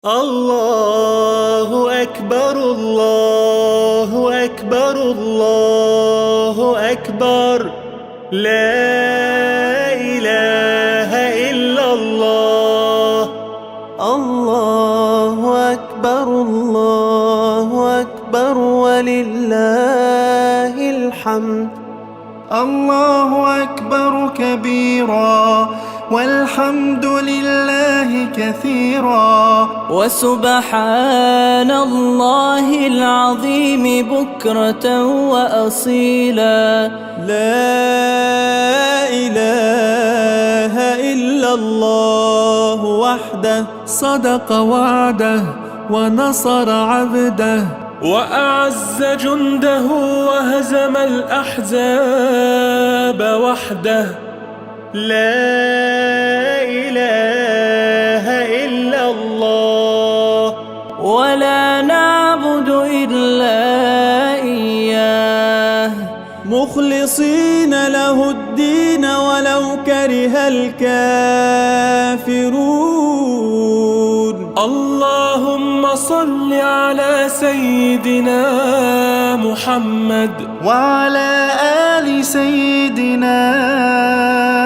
الله أكبر الله أكبر الله أكبر لا إله إلا الله. الله أكبر ولله الحمد. الله أكبر كبيرا والحمد لله كثيرا وسبحان الله العظيم بكرة وأصيلا. لا إله إلا الله وحده صدق وعده ونصر عبده وأعز جنده وهزم الأحزاب وحده. لا إله إلا الله ولا نعبد إلا إياه مخلصين له الدين ولو كره الكافرون. اللهم صل على سيدنا محمد وعلى آل سيدنا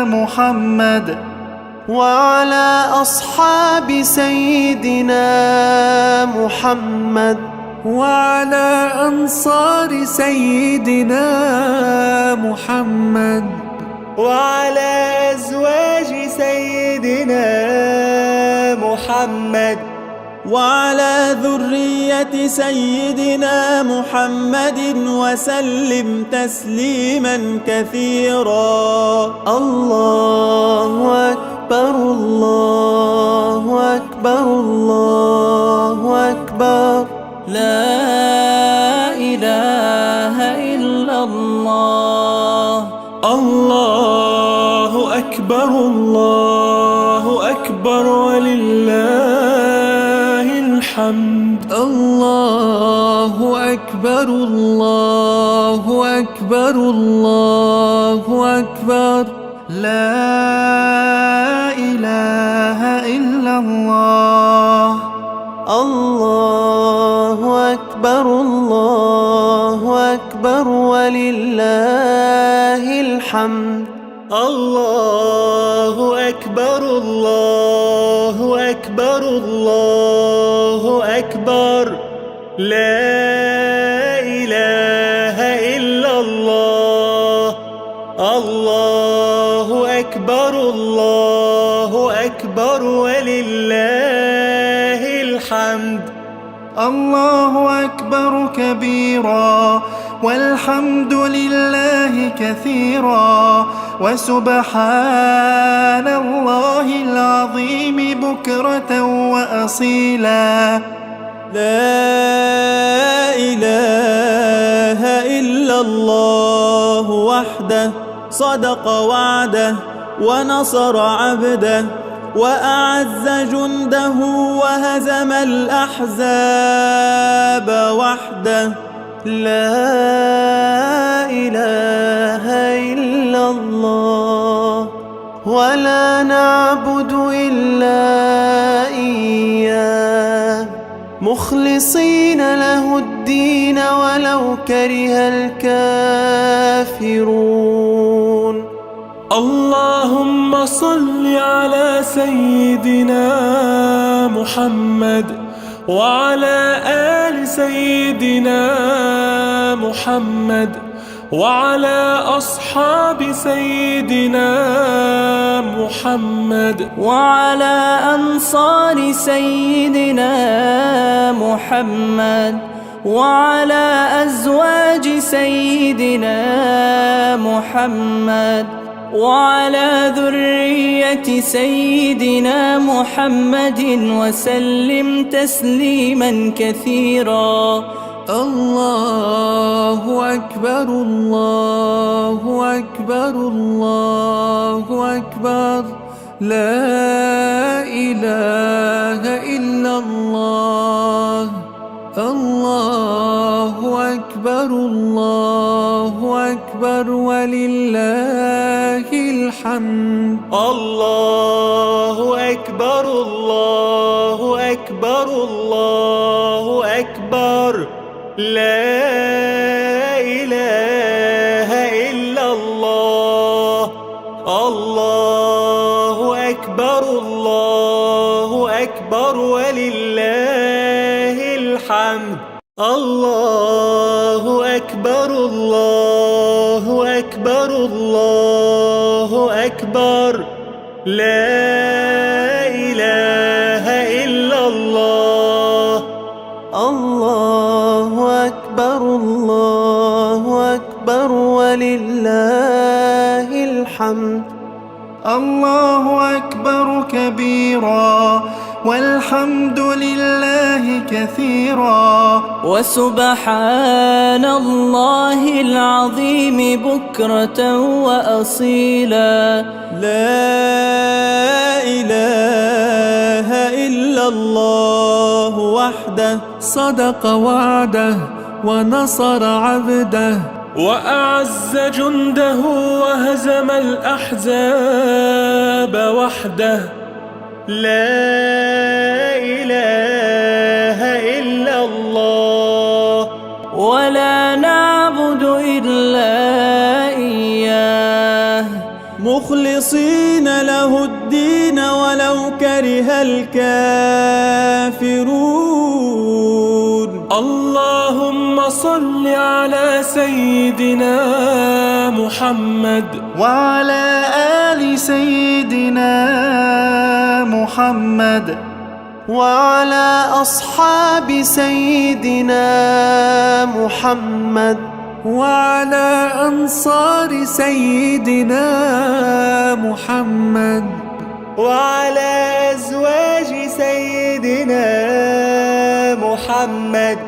محمد وعلى أصحاب سيدنا محمد وعلى أنصار سيدنا محمد وعلى أزواج سيدنا محمد وعلى ذرية سيدنا محمد وسلم تسليما كثيرا. الله أكبر الله أكبر الله أكبر لا إله إلا الله. الله أكبر ولله الحمد. الله أكبر الله أكبر الله أكبر لا إله إلا الله. الله أكبر ولله الحمد. الله أكبر الله أكبر لا إله إلا الله. الله أكبر ولله الحمد. الله أكبر كبيرا والحمد لله كثيرا وسبحان الله العظيم بكرة وأصيلا. لا إله إلا الله وحده صدق وعده ونصر عبده وأعز جنده وهزم الأحزاب وحده. لا إله إلا الله ولا نعبد إلا إياه مخلصين له الدين ولو كره الكافرون. اللهم صل على سيدنا محمد وعلى آل سيدنا محمد وعلى أصحاب سيدنا محمد وعلى أنصار سيدنا محمد وعلى أزواج سيدنا محمد وعلى ذرية سيدنا محمد وسلم تسليما كثيرا. الله أكبر الله أكبر الله أكبر لا إله إلا الله. الله أكبر ولله الحمد. الله أكبر الله أكبر أكبر الله أكبر لا إله إلا الله الله أكبر ولله الحمد الله أكبر الله أكبر لا إله إلا الله الله أكبر ولله الحمد الله أكبر كبيرا والحمد لله كثيرا وسبحان الله العظيم بكرة وأصيلا لا إله إلا الله وحده صدق وعده ونصر عبده وأعز جنده وهزم الأحزاب وحده لا إله إلا الله ولا نعبد إلا إياه مخلصين له الدين ولو كره الكافرون اللهم صل على سيدنا محمد وعلى آل سيدنا محمد وعلى أصحاب سيدنا محمد وعلى أنصار سيدنا محمد وعلى أزواج سيدنا محمد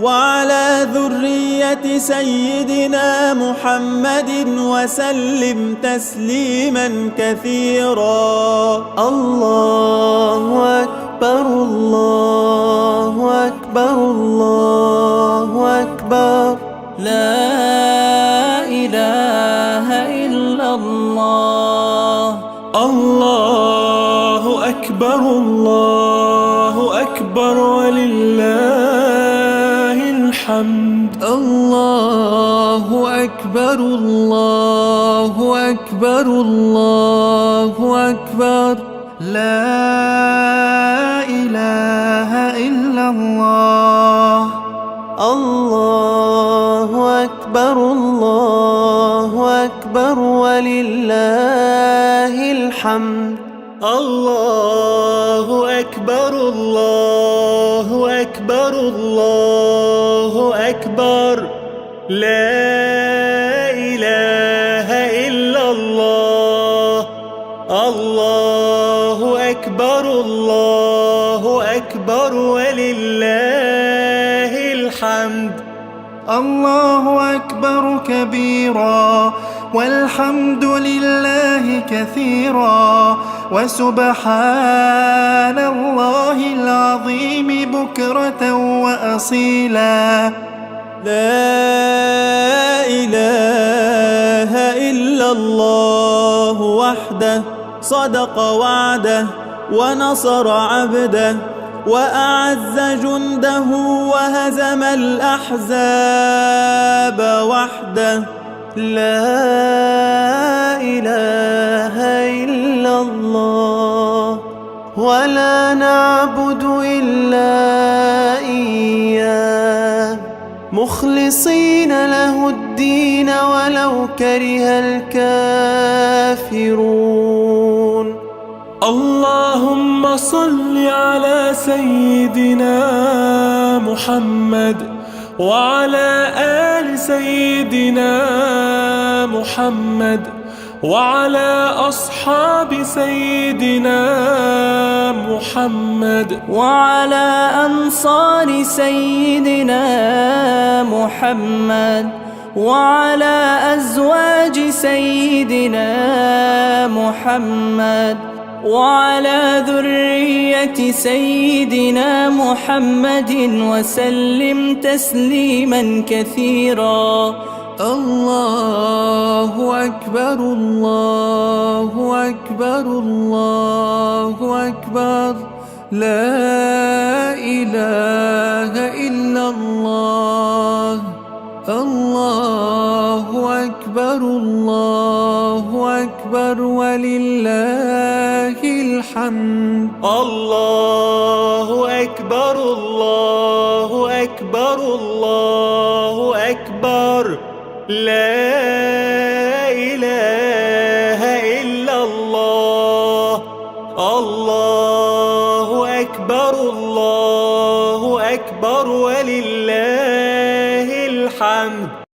وعلى ذرية سيدنا محمد وسلم تسليما كثيرا الله أكبر الله أكبر الله أكبر لا إله إلا الله الله أكبر ولله الحمد الله أكبر الله أكبر الله أكبر لا إله إلا الله الله أكبر ولله الحمد الله أكبر الله أكبر لا إله إلا الله الله أكبر ولله الحمد الله أكبر كبيرا والحمد لله كثيرا وسبحان الله العظيم بكرة وأصيلا لا إله إلا الله وحده صدق وعده ونصر عبده وأعز جنده وهزم الأحزاب وحده لا إله إلا الله ولا نعبد إلا إياه مخلصين له الدين ولو كره الكافرون اللهم صل على سيدنا محمد وعلى آل سيدنا محمد وعلى أصحاب سيدنا محمد وعلى أنصار سيدنا محمد وعلى أزواج سيدنا محمد وعلى ذرية سيدنا محمد وسلم تسليما كثيرا الله أكبر الله أكبر الله أكبر لا إله إلا الله. الله أكبر الله أكبر ولله الحمد. الله أكبر الله أكبر الله أكبر لا إله إلا الله. الله أكبر ولله